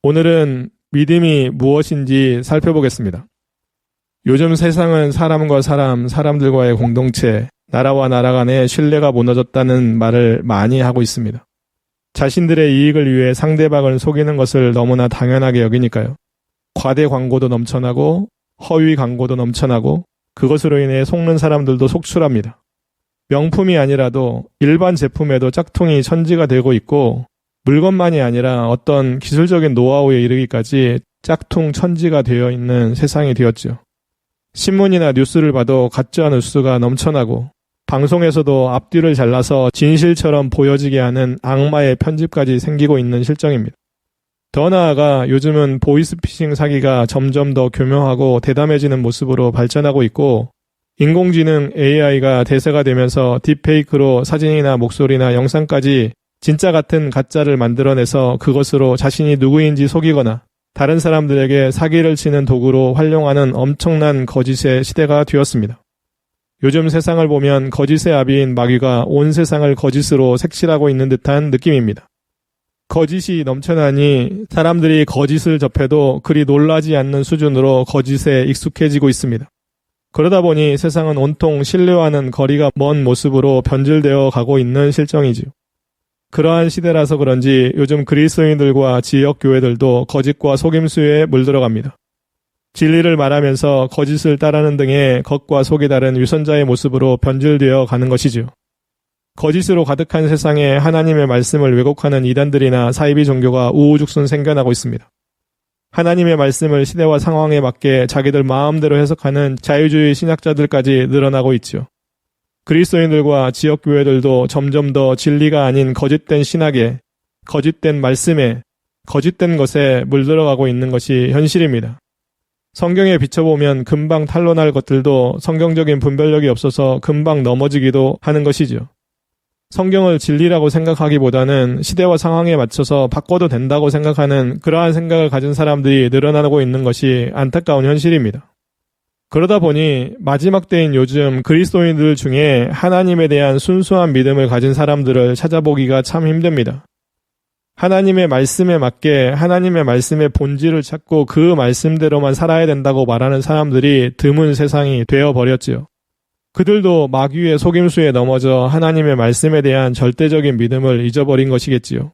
오늘은 믿음이 무엇인지 살펴보겠습니다. 요즘 세상은 사람과 사람, 사람들과의 공동체, 나라와 나라 간의 신뢰가 무너졌다는 말을 많이 하고 있습니다. 자신들의 이익을 위해 상대방을 속이는 것을 너무나 당연하게 여기니까요. 과대 광고도 넘쳐나고 허위 광고도 넘쳐나고 그것으로 인해 속는 사람들도 속출합니다. 명품이 아니라도 일반 제품에도 짝퉁이 천지가 되고 있고 물건만이 아니라 어떤 기술적인 노하우에 이르기까지 짝퉁 천지가 되어 있는 세상이 되었죠. 신문이나 뉴스를 봐도 가짜 뉴스가 넘쳐나고 방송에서도 앞뒤를 잘라서 진실처럼 보여지게 하는 악마의 편집까지 생기고 있는 실정입니다. 더 나아가 요즘은 보이스피싱 사기가 점점 더 교묘하고 대담해지는 모습으로 발전하고 있고 인공지능 AI가 대세가 되면서 딥페이크로 사진이나 목소리나 영상까지 진짜 같은 가짜를 만들어내서 그것으로 자신이 누구인지 속이거나 다른 사람들에게 사기를 치는 도구로 활용하는 엄청난 거짓의 시대가 되었습니다. 요즘 세상을 보면 거짓의 아비인 마귀가 온 세상을 거짓으로 색칠하고 있는 듯한 느낌입니다. 거짓이 넘쳐나니 사람들이 거짓을 접해도 그리 놀라지 않는 수준으로 거짓에 익숙해지고 있습니다. 그러다 보니 세상은 온통 신뢰와는 거리가 먼 모습으로 변질되어 가고 있는 실정이지요. 그러한 시대라서 그런지 요즘 그리스도인들과 지역 교회들도 거짓과 속임수에 물들어갑니다. 진리를 말하면서 거짓을 따르는 등의 겉과 속이 다른 위선자의 모습으로 변질되어 가는 것이죠. 거짓으로 가득한 세상에 하나님의 말씀을 왜곡하는 이단들이나 사이비 종교가 우후죽순 생겨나고 있습니다. 하나님의 말씀을 시대와 상황에 맞게 자기들 마음대로 해석하는 자유주의 신학자들까지 늘어나고 있죠. 그리스도인들과 지역교회들도 점점 더 진리가 아닌 거짓된 신학에, 거짓된 말씀에, 거짓된 것에 물들어가고 있는 것이 현실입니다. 성경에 비춰보면 금방 탄로날 것들도 성경적인 분별력이 없어서 금방 넘어지기도 하는 것이죠. 성경을 진리라고 생각하기보다는 시대와 상황에 맞춰서 바꿔도 된다고 생각하는 그러한 생각을 가진 사람들이 늘어나고 있는 것이 안타까운 현실입니다. 그러다 보니 마지막 때인 요즘 그리스도인들 중에 하나님에 대한 순수한 믿음을 가진 사람들을 찾아보기가 참 힘듭니다. 하나님의 말씀에 맞게 하나님의 말씀의 본질을 찾고 그 말씀대로만 살아야 된다고 말하는 사람들이 드문 세상이 되어버렸지요. 그들도 마귀의 속임수에 넘어져 하나님의 말씀에 대한 절대적인 믿음을 잊어버린 것이겠지요.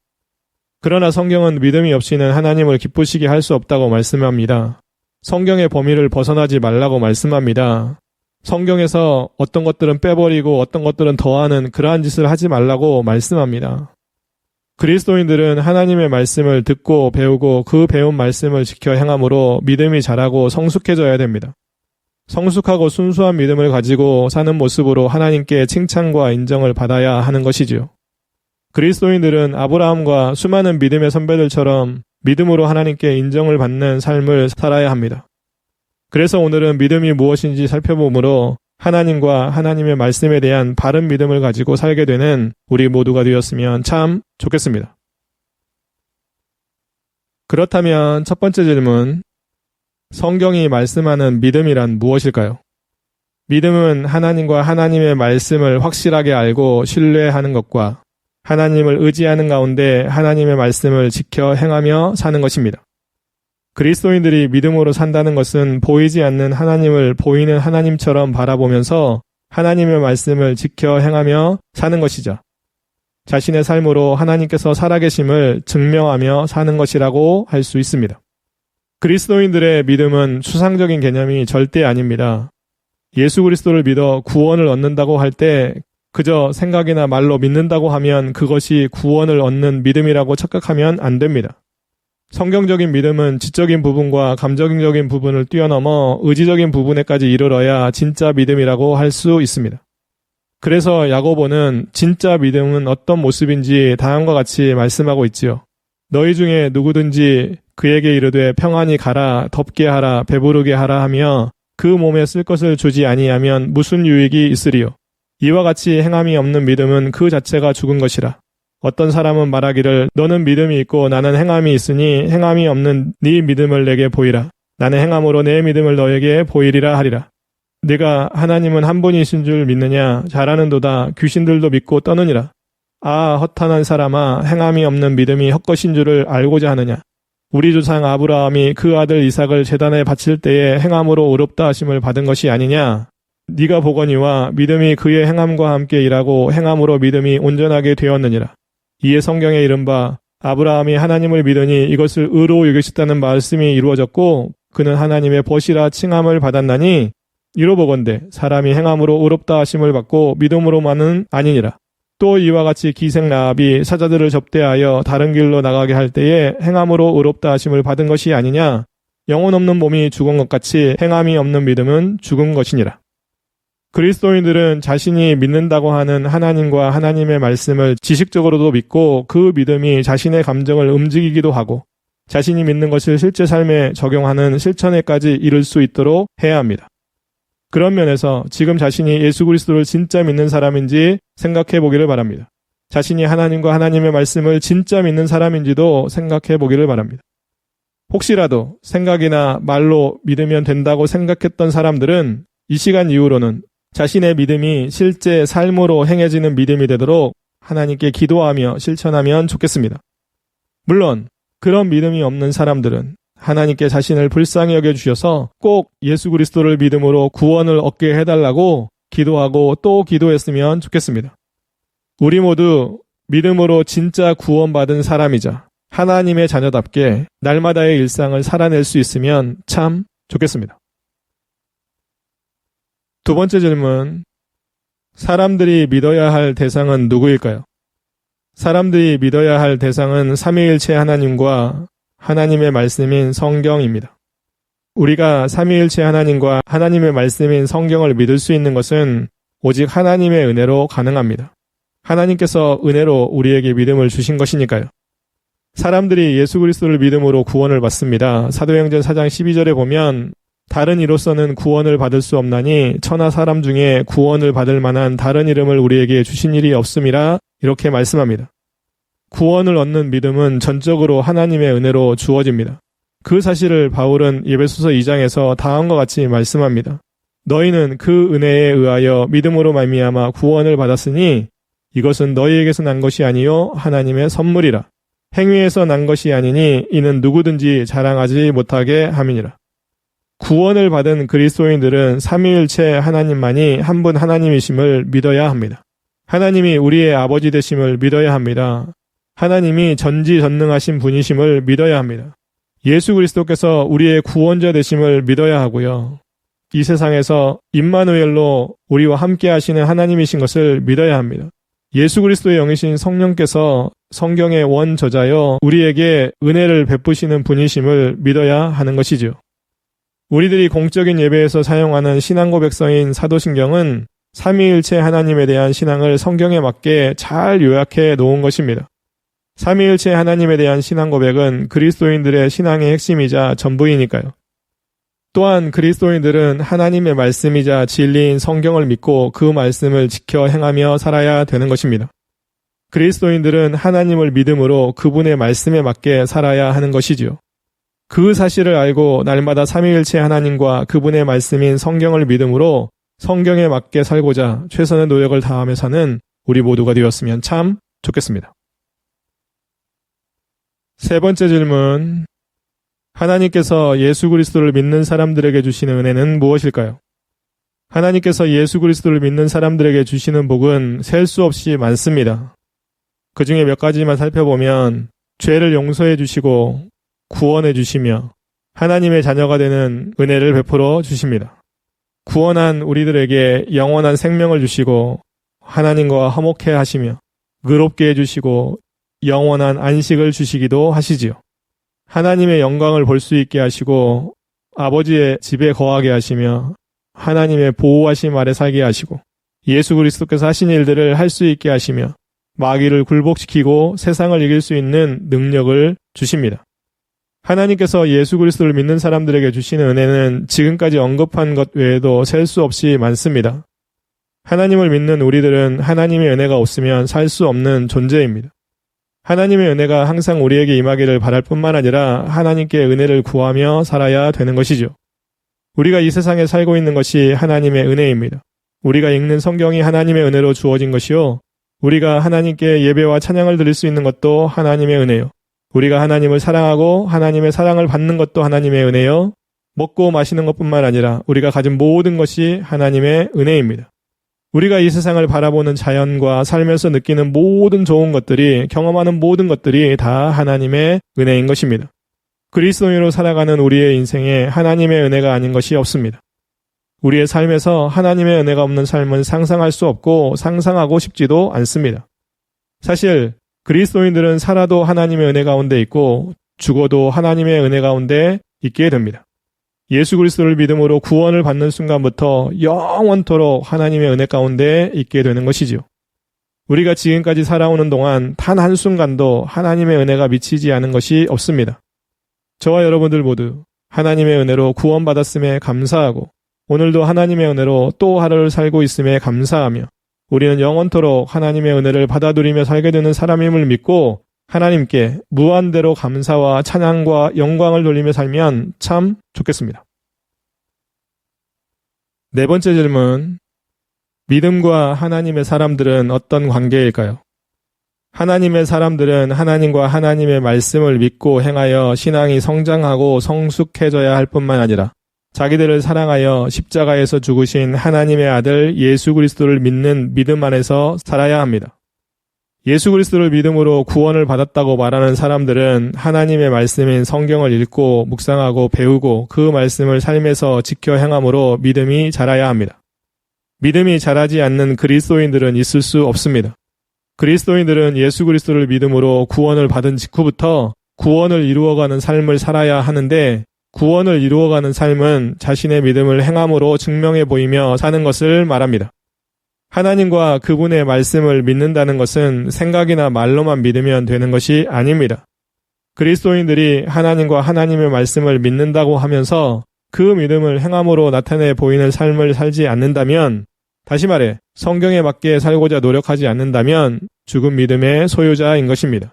그러나 성경은 믿음이 없이는 하나님을 기쁘시게 할 수 없다고 말씀합니다. 성경의 범위를 벗어나지 말라고 말씀합니다. 성경에서 어떤 것들은 빼버리고 어떤 것들은 더하는 그러한 짓을 하지 말라고 말씀합니다. 그리스도인들은 하나님의 말씀을 듣고 배우고 그 배운 말씀을 지켜 행함으로 믿음이 자라고 성숙해져야 됩니다. 성숙하고 순수한 믿음을 가지고 사는 모습으로 하나님께 칭찬과 인정을 받아야 하는 것이지요. 그리스도인들은 아브라함과 수많은 믿음의 선배들처럼 믿음으로 하나님께 인정을 받는 삶을 살아야 합니다. 그래서 오늘은 믿음이 무엇인지 살펴보므로 하나님과 하나님의 말씀에 대한 바른 믿음을 가지고 살게 되는 우리 모두가 되었으면 참 좋겠습니다. 그렇다면 첫 번째 질문, 성경이 말씀하는 믿음이란 무엇일까요? 믿음은 하나님과 하나님의 말씀을 확실하게 알고 신뢰하는 것과 하나님을 의지하는 가운데 하나님의 말씀을 지켜 행하며 사는 것입니다. 그리스도인들이 믿음으로 산다는 것은 보이지 않는 하나님을 보이는 하나님처럼 바라보면서 하나님의 말씀을 지켜 행하며 사는 것이죠. 자신의 삶으로 하나님께서 살아계심을 증명하며 사는 것이라고 할 수 있습니다. 그리스도인들의 믿음은 추상적인 개념이 절대 아닙니다. 예수 그리스도를 믿어 구원을 얻는다고 할 때 그저 생각이나 말로 믿는다고 하면 그것이 구원을 얻는 믿음이라고 착각하면 안 됩니다. 성경적인 믿음은 지적인 부분과 감정적인 부분을 뛰어넘어 의지적인 부분에까지 이르러야 진짜 믿음이라고 할 수 있습니다. 그래서 야고보는 진짜 믿음은 어떤 모습인지 다음과 같이 말씀하고 있지요. 너희 중에 누구든지 그에게 이르되 평안히 가라, 덥게 하라, 배부르게 하라 하며 그 몸에 쓸 것을 주지 아니하면 무슨 유익이 있으리요. 이와 같이 행함이 없는 믿음은 그 자체가 죽은 것이라. 어떤 사람은 말하기를 너는 믿음이 있고 나는 행함이 있으니 행함이 없는 네 믿음을 내게 보이라. 나는 행함으로 내 믿음을 너에게 보이리라 하리라. 네가 하나님은 한 분이신 줄 믿느냐? 잘하는도다. 귀신들도 믿고 떠느니라. 아, 허탄한 사람아, 행함이 없는 믿음이 헛것인 줄을 알고자 하느냐? 우리 조상 아브라함이 그 아들 이삭을 제단에 바칠 때에 행함으로 의롭다 하심을 받은 것이 아니냐? 네가 보거니와 믿음이 그의 행함과 함께 일하고 행함으로 믿음이 온전하게 되었느니라. 이에 성경에 이른바 아브라함이 하나님을 믿으니 이것을 의로 여기셨다는 말씀이 이루어졌고 그는 하나님의 벗이라 칭함을 받았나니 이로 보건대 사람이 행함으로 의롭다 하심을 받고 믿음으로만은 아니니라. 또 이와 같이 기생 라합이 사자들을 접대하여 다른 길로 나가게 할 때에 행함으로 의롭다 하심을 받은 것이 아니냐? 영혼 없는 몸이 죽은 것 같이 행함이 없는 믿음은 죽은 것이니라. 그리스도인들은 자신이 믿는다고 하는 하나님과 하나님의 말씀을 지식적으로도 믿고 그 믿음이 자신의 감정을 움직이기도 하고 자신이 믿는 것을 실제 삶에 적용하는 실천에까지 이를 수 있도록 해야 합니다. 그런 면에서 지금 자신이 예수 그리스도를 진짜 믿는 사람인지 생각해 보기를 바랍니다. 자신이 하나님과 하나님의 말씀을 진짜 믿는 사람인지도 생각해 보기를 바랍니다. 혹시라도 생각이나 말로 믿으면 된다고 생각했던 사람들은 이 시간 이후로는 자신의 믿음이 실제 삶으로 행해지는 믿음이 되도록 하나님께 기도하며 실천하면 좋겠습니다. 물론 그런 믿음이 없는 사람들은 하나님께 자신을 불쌍히 여겨주셔서 꼭 예수 그리스도를 믿음으로 구원을 얻게 해달라고 기도하고 또 기도했으면 좋겠습니다. 우리 모두 믿음으로 진짜 구원받은 사람이자 하나님의 자녀답게 날마다의 일상을 살아낼 수 있으면 참 좋겠습니다. 두 번째 질문, 사람들이 믿어야 할 대상은 누구일까요? 사람들이 믿어야 할 대상은 삼위일체 하나님과 하나님의 말씀인 성경입니다. 우리가 삼위일체 하나님과 하나님의 말씀인 성경을 믿을 수 있는 것은 오직 하나님의 은혜로 가능합니다. 하나님께서 은혜로 우리에게 믿음을 주신 것이니까요. 사람들이 예수 그리스도를 믿음으로 구원을 받습니다. 사도행전 4장 12절에 보면 다른 이로서는 구원을 받을 수 없나니 천하 사람 중에 구원을 받을 만한 다른 이름을 우리에게 주신 일이 없음이라 이렇게 말씀합니다. 구원을 얻는 믿음은 전적으로 하나님의 은혜로 주어집니다. 그 사실을 바울은 에베소서 2장에서 다음과 같이 말씀합니다. 너희는 그 은혜에 의하여 믿음으로 말미암아 구원을 받았으니 이것은 너희에게서 난 것이 아니요 하나님의 선물이라. 행위에서 난 것이 아니니 이는 누구든지 자랑하지 못하게 함이니라. 구원을 받은 그리스도인들은 삼위일체 하나님만이 한 분 하나님이심을 믿어야 합니다. 하나님이 우리의 아버지 되심을 믿어야 합니다. 하나님이 전지전능하신 분이심을 믿어야 합니다. 예수 그리스도께서 우리의 구원자 되심을 믿어야 하고요. 이 세상에서 임마누엘로 우리와 함께 하시는 하나님이신 것을 믿어야 합니다. 예수 그리스도의 영이신 성령께서 성경의 원저자여 우리에게 은혜를 베푸시는 분이심을 믿어야 하는 것이죠. 우리들이 공적인 예배에서 사용하는 신앙 고백서인 사도신경은 삼위일체 하나님에 대한 신앙을 성경에 맞게 잘 요약해 놓은 것입니다. 삼위일체 하나님에 대한 신앙 고백은 그리스도인들의 신앙의 핵심이자 전부이니까요. 또한 그리스도인들은 하나님의 말씀이자 진리인 성경을 믿고 그 말씀을 지켜 행하며 살아야 되는 것입니다. 그리스도인들은 하나님을 믿음으로 그분의 말씀에 맞게 살아야 하는 것이지요. 그 사실을 알고 날마다 삼위일체 하나님과 그분의 말씀인 성경을 믿음으로 성경에 맞게 살고자 최선의 노력을 다하며 사는 우리 모두가 되었으면 참 좋겠습니다. 세 번째 질문, 하나님께서 예수 그리스도를 믿는 사람들에게 주시는 은혜는 무엇일까요? 하나님께서 예수 그리스도를 믿는 사람들에게 주시는 복은 셀 수 없이 많습니다. 그 중에 몇 가지만 살펴보면 죄를 용서해 주시고 구원해 주시며 하나님의 자녀가 되는 은혜를 베풀어 주십니다. 구원한 우리들에게 영원한 생명을 주시고 하나님과 화목해 하시며 의롭게 해주시고 영원한 안식을 주시기도 하시지요. 하나님의 영광을 볼 수 있게 하시고 아버지의 집에 거하게 하시며 하나님의 보호하심 아래 살게 하시고 예수 그리스도께서 하신 일들을 할 수 있게 하시며 마귀를 굴복시키고 세상을 이길 수 있는 능력을 주십니다. 하나님께서 예수 그리스도를 믿는 사람들에게 주시는 은혜는 지금까지 언급한 것 외에도 셀 수 없이 많습니다. 하나님을 믿는 우리들은 하나님의 은혜가 없으면 살 수 없는 존재입니다. 하나님의 은혜가 항상 우리에게 임하기를 바랄 뿐만 아니라 하나님께 은혜를 구하며 살아야 되는 것이죠. 우리가 이 세상에 살고 있는 것이 하나님의 은혜입니다. 우리가 읽는 성경이 하나님의 은혜로 주어진 것이요. 우리가 하나님께 예배와 찬양을 드릴 수 있는 것도 하나님의 은혜요. 우리가 하나님을 사랑하고 하나님의 사랑을 받는 것도 하나님의 은혜요. 먹고 마시는 것뿐만 아니라 우리가 가진 모든 것이 하나님의 은혜입니다. 우리가 이 세상을 바라보는 자연과 살면서 느끼는 모든 좋은 것들이, 경험하는 모든 것들이 다 하나님의 은혜인 것입니다. 그리스도인으로 살아가는 우리의 인생에 하나님의 은혜가 아닌 것이 없습니다. 우리의 삶에서 하나님의 은혜가 없는 삶은 상상할 수 없고 상상하고 싶지도 않습니다. 사실 그리스도인들은 살아도 하나님의 은혜 가운데 있고 죽어도 하나님의 은혜 가운데 있게 됩니다. 예수 그리스도를 믿음으로 구원을 받는 순간부터 영원토록 하나님의 은혜 가운데 있게 되는 것이지요. 우리가 지금까지 살아오는 동안 단 한순간도 하나님의 은혜가 미치지 않은 것이 없습니다. 저와 여러분들 모두 하나님의 은혜로 구원받았음에 감사하고 오늘도 하나님의 은혜로 또 하루를 살고 있음에 감사하며 우리는 영원토록 하나님의 은혜를 받아들이며 살게 되는 사람임을 믿고 하나님께 무한대로 감사와 찬양과 영광을 돌리며 살면 참 좋겠습니다. 네 번째 질문. 믿음과 하나님의 사람들은 어떤 관계일까요? 하나님의 사람들은 하나님과 하나님의 말씀을 믿고 행하여 신앙이 성장하고 성숙해져야 할 뿐만 아니라 자기들을 사랑하여 십자가에서 죽으신 하나님의 아들 예수 그리스도를 믿는 믿음 안에서 살아야 합니다. 예수 그리스도를 믿음으로 구원을 받았다고 말하는 사람들은 하나님의 말씀인 성경을 읽고 묵상하고 배우고 그 말씀을 삶에서 지켜 행함으로 믿음이 자라야 합니다. 믿음이 자라지 않는 그리스도인들은 있을 수 없습니다. 그리스도인들은 예수 그리스도를 믿음으로 구원을 받은 직후부터 구원을 이루어가는 삶을 살아야 하는데 구원을 이루어가는 삶은 자신의 믿음을 행함으로 증명해 보이며 사는 것을 말합니다. 하나님과 그분의 말씀을 믿는다는 것은 생각이나 말로만 믿으면 되는 것이 아닙니다. 그리스도인들이 하나님과 하나님의 말씀을 믿는다고 하면서 그 믿음을 행함으로 나타내 보이는 삶을 살지 않는다면, 다시 말해 성경에 맞게 살고자 노력하지 않는다면 죽은 믿음의 소유자인 것입니다.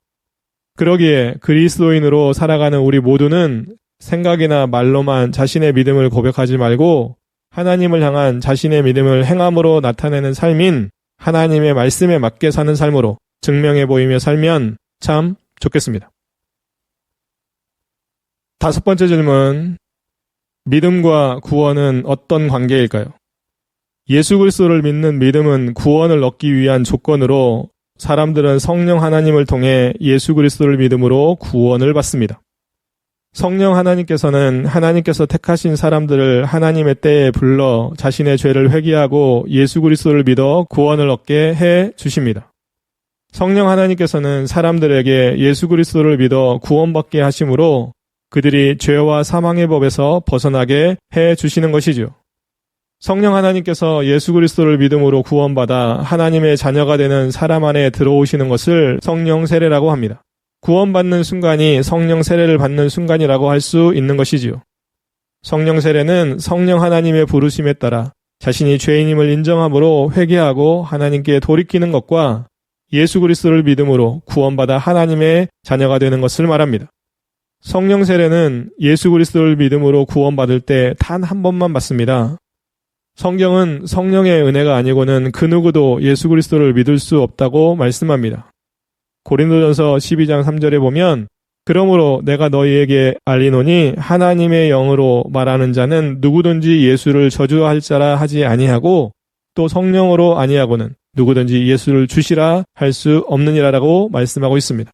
그러기에 그리스도인으로 살아가는 우리 모두는 생각이나 말로만 자신의 믿음을 고백하지 말고 하나님을 향한 자신의 믿음을 행함으로 나타내는 삶인 하나님의 말씀에 맞게 사는 삶으로 증명해 보이며 살면 참 좋겠습니다. 다섯 번째 질문. 믿음과 구원은 어떤 관계일까요? 예수 그리스도를 믿는 믿음은 구원을 얻기 위한 조건으로 사람들은 성령 하나님을 통해 예수 그리스도를 믿음으로 구원을 받습니다. 성령 하나님께서는 하나님께서 택하신 사람들을 하나님의 때에 불러 자신의 죄를 회개하고 예수 그리스도를 믿어 구원을 얻게 해 주십니다. 성령 하나님께서는 사람들에게 예수 그리스도를 믿어 구원받게 하심으로 그들이 죄와 사망의 법에서 벗어나게 해 주시는 것이죠. 성령 하나님께서 예수 그리스도를 믿음으로 구원받아 하나님의 자녀가 되는 사람 안에 들어오시는 것을 성령 세례라고 합니다. 구원받는 순간이 성령 세례를 받는 순간이라고 할 수 있는 것이지요. 성령 세례는 성령 하나님의 부르심에 따라 자신이 죄인임을 인정함으로 회개하고 하나님께 돌이키는 것과 예수 그리스도를 믿음으로 구원받아 하나님의 자녀가 되는 것을 말합니다. 성령 세례는 예수 그리스도를 믿음으로 구원받을 때 단 한 번만 받습니다. 성경은 성령의 은혜가 아니고는 그 누구도 예수 그리스도를 믿을 수 없다고 말씀합니다. 고린도전서 12장 3절에 보면 그러므로 내가 너희에게 알리노니 하나님의 영으로 말하는 자는 누구든지 예수를 저주할 자라 하지 아니하고 또 성령으로 아니하고는 누구든지 예수를 주시라 할 수 없느니라라고 말씀하고 있습니다.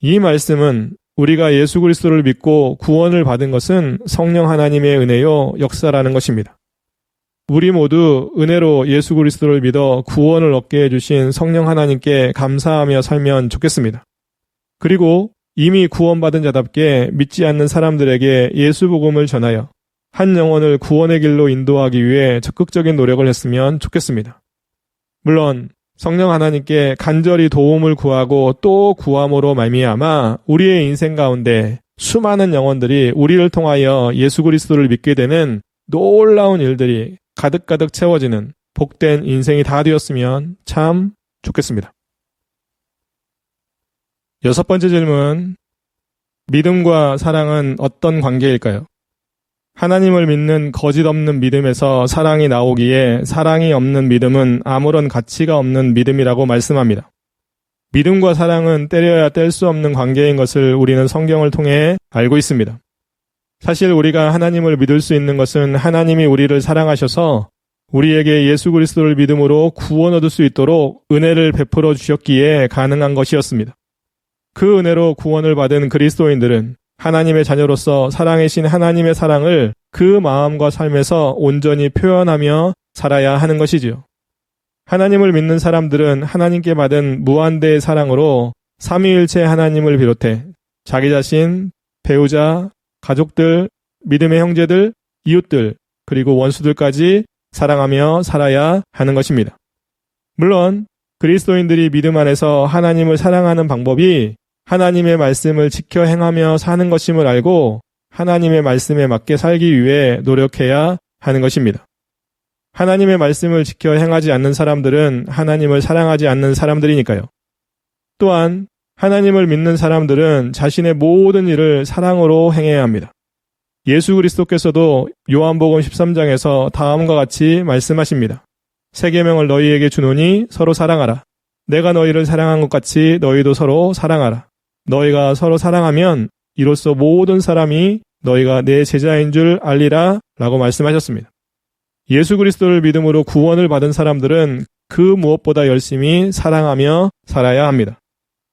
이 말씀은 우리가 예수 그리스도를 믿고 구원을 받은 것은 성령 하나님의 은혜요 역사라는 것입니다. 우리 모두 은혜로 예수 그리스도를 믿어 구원을 얻게 해주신 성령 하나님께 감사하며 살면 좋겠습니다. 그리고 이미 구원받은 자답게 믿지 않는 사람들에게 예수 복음을 전하여 한 영혼을 구원의 길로 인도하기 위해 적극적인 노력을 했으면 좋겠습니다. 물론 성령 하나님께 간절히 도움을 구하고 또 구함으로 말미암아 우리의 인생 가운데 수많은 영혼들이 우리를 통하여 예수 그리스도를 믿게 되는 놀라운 일들이 가득가득 채워지는 복된 인생이 다 되었으면 참 좋겠습니다. 여섯 번째 질문. 믿음과 사랑은 어떤 관계일까요? 하나님을 믿는 거짓 없는 믿음에서 사랑이 나오기에 사랑이 없는 믿음은 아무런 가치가 없는 믿음이라고 말씀합니다. 믿음과 사랑은 때려야 뗄 수 없는 관계인 것을 우리는 성경을 통해 알고 있습니다. 사실 우리가 하나님을 믿을 수 있는 것은 하나님이 우리를 사랑하셔서 우리에게 예수 그리스도를 믿음으로 구원 얻을 수 있도록 은혜를 베풀어 주셨기에 가능한 것이었습니다. 그 은혜로 구원을 받은 그리스도인들은 하나님의 자녀로서 살아계신 하나님의 사랑을 그 마음과 삶에서 온전히 표현하며 살아야 하는 것이지요. 하나님을 믿는 사람들은 하나님께 받은 무한대의 사랑으로 삼위일체 하나님을 비롯해 자기 자신, 배우자, 가족들, 믿음의 형제들, 이웃들, 그리고 원수들까지 사랑하며 살아야 하는 것입니다. 물론 그리스도인들이 믿음 안에서 하나님을 사랑하는 방법이 하나님의 말씀을 지켜 행하며 사는 것임을 알고 하나님의 말씀에 맞게 살기 위해 노력해야 하는 것입니다. 하나님의 말씀을 지켜 행하지 않는 사람들은 하나님을 사랑하지 않는 사람들이니까요. 또한 하나님을 믿는 사람들은 자신의 모든 일을 사랑으로 행해야 합니다. 예수 그리스도께서도 요한복음 13장에서 다음과 같이 말씀하십니다. 새 계명을 너희에게 주노니 서로 사랑하라. 내가 너희를 사랑한 것 같이 너희도 서로 사랑하라. 너희가 서로 사랑하면 이로써 모든 사람이 너희가 내 제자인 줄 알리라 라고 말씀하셨습니다. 예수 그리스도를 믿음으로 구원을 받은 사람들은 그 무엇보다 열심히 사랑하며 살아야 합니다.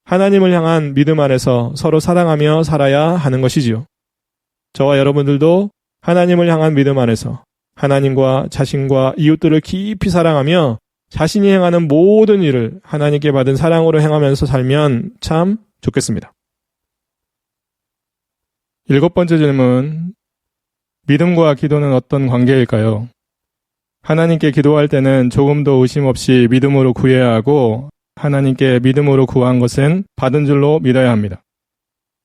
하나님을 향한 믿음 안에서 서로 사랑하며 살아야 하는 것이지요. 저와 여러분들도 하나님을 향한 믿음 안에서 하나님과 자신과 이웃들을 깊이 사랑하며 자신이 행하는 모든 일을 하나님께 받은 사랑으로 행하면서 살면 참 좋겠습니다. 7번째 질문. 믿음과 기도는 어떤 관계일까요? 하나님께 기도할 때는 조금도 의심 없이 믿음으로 구해야 하고 하나님께 믿음으로 구한 것은 받은 줄로 믿어야 합니다.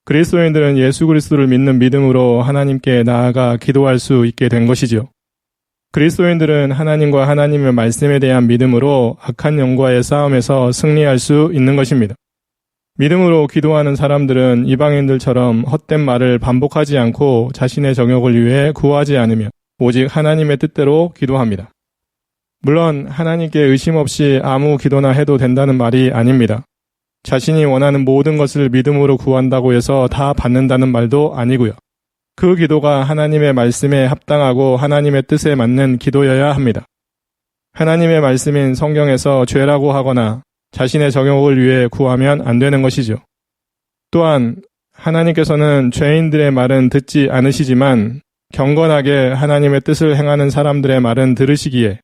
그리스도인들은 예수 그리스도를 믿는 믿음으로 하나님께 나아가 기도할 수 있게 된 것이죠. 그리스도인들은 하나님과 하나님의 말씀에 대한 믿음으로 악한 영과의 싸움에서 승리할 수 있는 것입니다. 믿음으로 기도하는 사람들은 이방인들처럼 헛된 말을 반복하지 않고 자신의 정욕을 위해 구하지 않으며 오직 하나님의 뜻대로 기도합니다. 물론 하나님께 의심 없이 아무 기도나 해도 된다는 말이 아닙니다. 자신이 원하는 모든 것을 믿음으로 구한다고 해서 다 받는다는 말도 아니고요. 그 기도가 하나님의 말씀에 합당하고 하나님의 뜻에 맞는 기도여야 합니다. 하나님의 말씀인 성경에서 죄라고 하거나 자신의 정욕을 위해 구하면 안 되는 것이죠. 또한 하나님께서는 죄인들의 말은 듣지 않으시지만 경건하게 하나님의 뜻을 행하는 사람들의 말은 들으시기에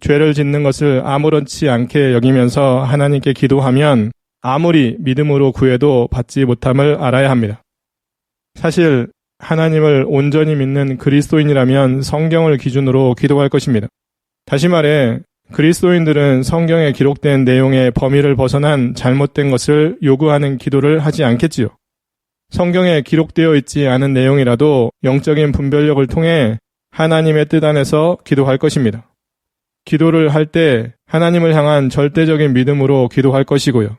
죄를 짓는 것을 아무렇지 않게 여기면서 하나님께 기도하면 아무리 믿음으로 구해도 받지 못함을 알아야 합니다. 사실 하나님을 온전히 믿는 그리스도인이라면 성경을 기준으로 기도할 것입니다. 다시 말해 그리스도인들은 성경에 기록된 내용의 범위를 벗어난 잘못된 것을 요구하는 기도를 하지 않겠지요. 성경에 기록되어 있지 않은 내용이라도 영적인 분별력을 통해 하나님의 뜻 안에서 기도할 것입니다. 기도를 할 때 하나님을 향한 절대적인 믿음으로 기도할 것이고요.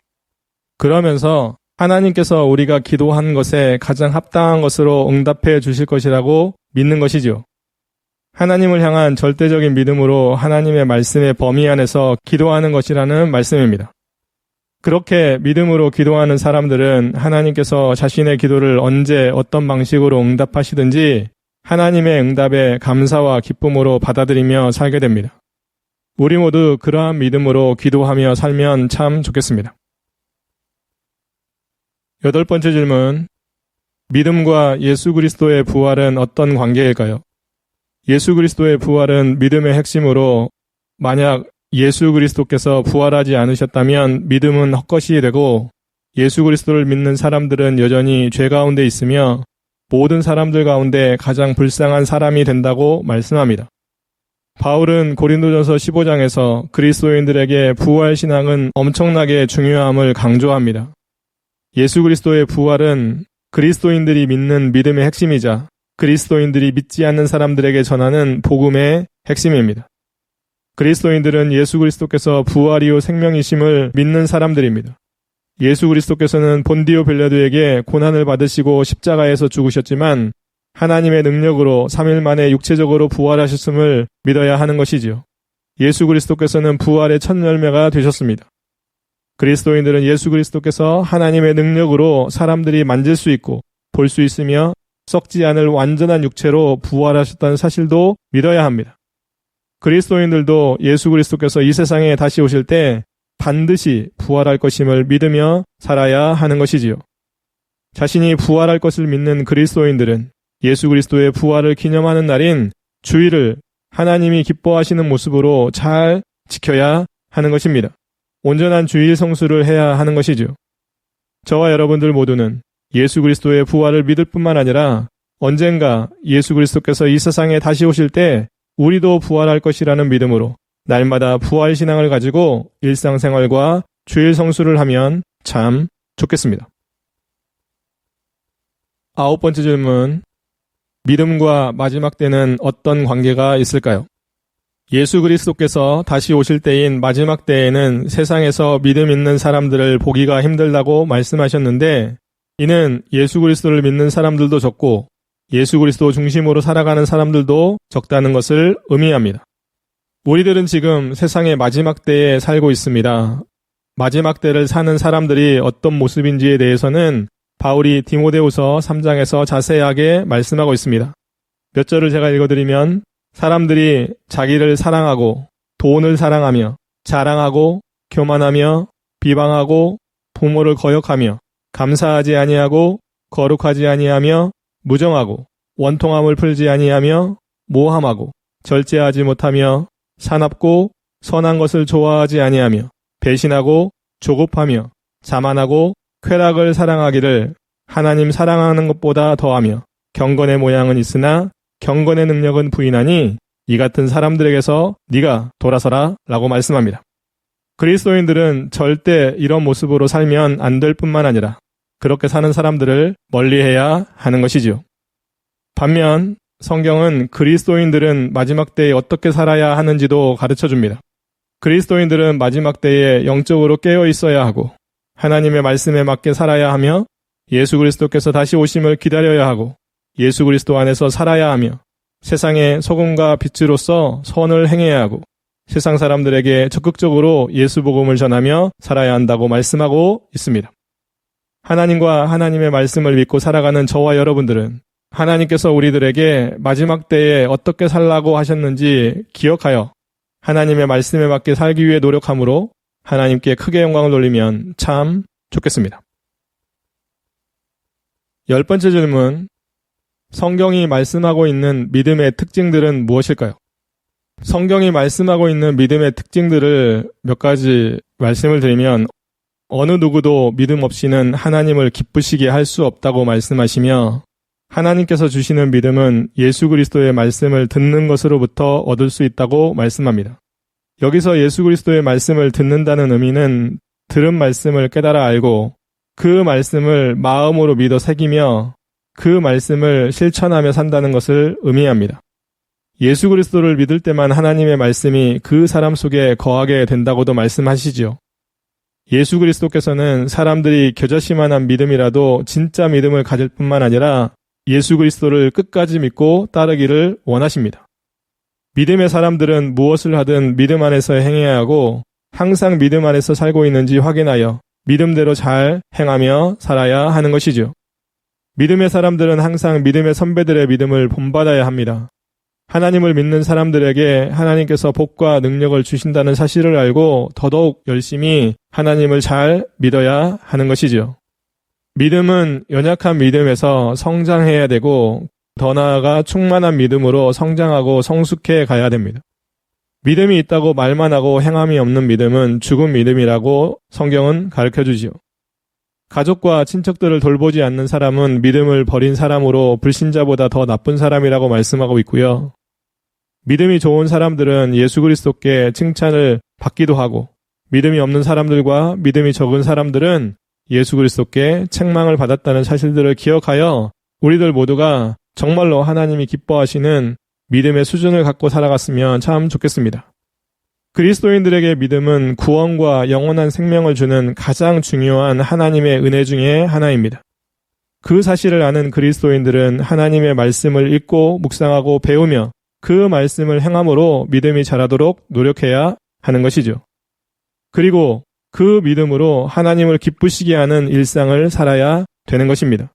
그러면서 하나님께서 우리가 기도한 것에 가장 합당한 것으로 응답해 주실 것이라고 믿는 것이죠. 하나님을 향한 절대적인 믿음으로 하나님의 말씀의 범위 안에서 기도하는 것이라는 말씀입니다. 그렇게 믿음으로 기도하는 사람들은 하나님께서 자신의 기도를 언제 어떤 방식으로 응답하시든지 하나님의 응답에 감사와 기쁨으로 받아들이며 살게 됩니다. 우리 모두 그러한 믿음으로 기도하며 살면 참 좋겠습니다. 8번째 질문. 믿음과 예수 그리스도의 부활은 어떤 관계일까요? 예수 그리스도의 부활은 믿음의 핵심으로 만약 예수 그리스도께서 부활하지 않으셨다면 믿음은 헛것이 되고 예수 그리스도를 믿는 사람들은 여전히 죄 가운데 있으며 모든 사람들 가운데 가장 불쌍한 사람이 된다고 말씀합니다. 바울은 고린도전서 15장에서 그리스도인들에게 부활신앙은 엄청나게 중요함을 강조합니다. 예수 그리스도의 부활은 그리스도인들이 믿는 믿음의 핵심이자 그리스도인들이 믿지 않는 사람들에게 전하는 복음의 핵심입니다. 그리스도인들은 예수 그리스도께서 부활이요 생명이심을 믿는 사람들입니다. 예수 그리스도께서는 본디오 빌라도에게 고난을 받으시고 십자가에서 죽으셨지만 하나님의 능력으로 3일 만에 육체적으로 부활하셨음을 믿어야 하는 것이지요. 예수 그리스도께서는 부활의 첫 열매가 되셨습니다. 그리스도인들은 예수 그리스도께서 하나님의 능력으로 사람들이 만질 수 있고 볼 수 있으며 썩지 않을 완전한 육체로 부활하셨다는 사실도 믿어야 합니다. 그리스도인들도 예수 그리스도께서 이 세상에 다시 오실 때 반드시 부활할 것임을 믿으며 살아야 하는 것이지요. 자신이 부활할 것을 믿는 그리스도인들은 예수 그리스도의 부활을 기념하는 날인 주일을 하나님이 기뻐하시는 모습으로 잘 지켜야 하는 것입니다. 온전한 주일 성수를 해야 하는 것이죠. 저와 여러분들 모두는 예수 그리스도의 부활을 믿을 뿐만 아니라 언젠가 예수 그리스도께서 이 세상에 다시 오실 때 우리도 부활할 것이라는 믿음으로 날마다 부활 신앙을 가지고 일상생활과 주일 성수를 하면 참 좋겠습니다. 9번째 질문. 믿음과 마지막 때는 어떤 관계가 있을까요? 예수 그리스도께서 다시 오실 때인 마지막 때에는 세상에서 믿음 있는 사람들을 보기가 힘들다고 말씀하셨는데 이는 예수 그리스도를 믿는 사람들도 적고 예수 그리스도 중심으로 살아가는 사람들도 적다는 것을 의미합니다. 우리들은 지금 세상의 마지막 때에 살고 있습니다. 마지막 때를 사는 사람들이 어떤 모습인지에 대해서는 바울이 디모데후서 3장에서 자세하게 말씀하고 있습니다. 몇 절을 제가 읽어드리면 사람들이 자기를 사랑하고 돈을 사랑하며 자랑하고 교만하며 비방하고 부모를 거역하며 감사하지 아니하고 거룩하지 아니하며 무정하고 원통함을 풀지 아니하며 모함하고 절제하지 못하며 사납고 선한 것을 좋아하지 아니하며 배신하고 조급하며 자만하고 쾌락을 사랑하기를 하나님 사랑하는 것보다 더하며 경건의 모양은 있으나 경건의 능력은 부인하니 이 같은 사람들에게서 네가 돌아서라 라고 말씀합니다. 그리스도인들은 절대 이런 모습으로 살면 안 될 뿐만 아니라 그렇게 사는 사람들을 멀리해야 하는 것이지요. 반면 성경은 그리스도인들은 마지막 때에 어떻게 살아야 하는지도 가르쳐줍니다. 그리스도인들은 마지막 때에 영적으로 깨어 있어야 하고 하나님의 말씀에 맞게 살아야 하며 예수 그리스도께서 다시 오심을 기다려야 하고 예수 그리스도 안에서 살아야 하며 세상의 소금과 빛으로서 선을 행해야 하고 세상 사람들에게 적극적으로 예수 복음을 전하며 살아야 한다고 말씀하고 있습니다. 하나님과 하나님의 말씀을 믿고 살아가는 저와 여러분들은 하나님께서 우리들에게 마지막 때에 어떻게 살라고 하셨는지 기억하여 하나님의 말씀에 맞게 살기 위해 노력함으로 하나님께 크게 영광을 돌리면 참 좋겠습니다. 10번째 질문. 성경이 말씀하고 있는 믿음의 특징들은 무엇일까요? 성경이 말씀하고 있는 믿음의 특징들을 몇 가지 말씀을 드리면 어느 누구도 믿음 없이는 하나님을 기쁘시게 할 수 없다고 말씀하시며 하나님께서 주시는 믿음은 예수 그리스도의 말씀을 듣는 것으로부터 얻을 수 있다고 말씀합니다. 여기서 예수 그리스도의 말씀을 듣는다는 의미는 들은 말씀을 깨달아 알고 그 말씀을 마음으로 믿어 새기며 그 말씀을 실천하며 산다는 것을 의미합니다. 예수 그리스도를 믿을 때만 하나님의 말씀이 그 사람 속에 거하게 된다고도 말씀하시지요. 예수 그리스도께서는 사람들이 겨자씨만한 믿음이라도 진짜 믿음을 가질 뿐만 아니라 예수 그리스도를 끝까지 믿고 따르기를 원하십니다. 믿음의 사람들은 무엇을 하든 믿음 안에서 행해야 하고 항상 믿음 안에서 살고 있는지 확인하여 믿음대로 잘 행하며 살아야 하는 것이죠. 믿음의 사람들은 항상 믿음의 선배들의 믿음을 본받아야 합니다. 하나님을 믿는 사람들에게 하나님께서 복과 능력을 주신다는 사실을 알고 더더욱 열심히 하나님을 잘 믿어야 하는 것이죠. 믿음은 연약한 믿음에서 성장해야 되고 더 나아가 충만한 믿음으로 성장하고 성숙해 가야 됩니다. 믿음이 있다고 말만 하고 행함이 없는 믿음은 죽은 믿음이라고 성경은 가르쳐주지요. 가족과 친척들을 돌보지 않는 사람은 믿음을 버린 사람으로 불신자보다 더 나쁜 사람이라고 말씀하고 있고요. 믿음이 좋은 사람들은 예수 그리스도께 칭찬을 받기도 하고 믿음이 없는 사람들과 믿음이 적은 사람들은 예수 그리스도께 책망을 받았다는 사실들을 기억하여 우리들 모두가 정말로 하나님이 기뻐하시는 믿음의 수준을 갖고 살아갔으면 참 좋겠습니다. 그리스도인들에게 믿음은 구원과 영원한 생명을 주는 가장 중요한 하나님의 은혜 중에 하나입니다. 그 사실을 아는 그리스도인들은 하나님의 말씀을 읽고 묵상하고 배우며 그 말씀을 행함으로 믿음이 자라도록 노력해야 하는 것이죠. 그리고 그 믿음으로 하나님을 기쁘시게 하는 일상을 살아야 되는 것입니다.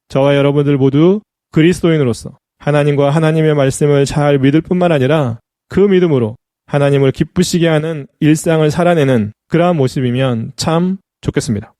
저와 여러분들 모두 그리스도인으로서 하나님과 하나님의 말씀을 잘 믿을 뿐만 아니라 그 믿음으로 하나님을 기쁘시게 하는 일상을 살아내는 그러한 모습이면 참 좋겠습니다.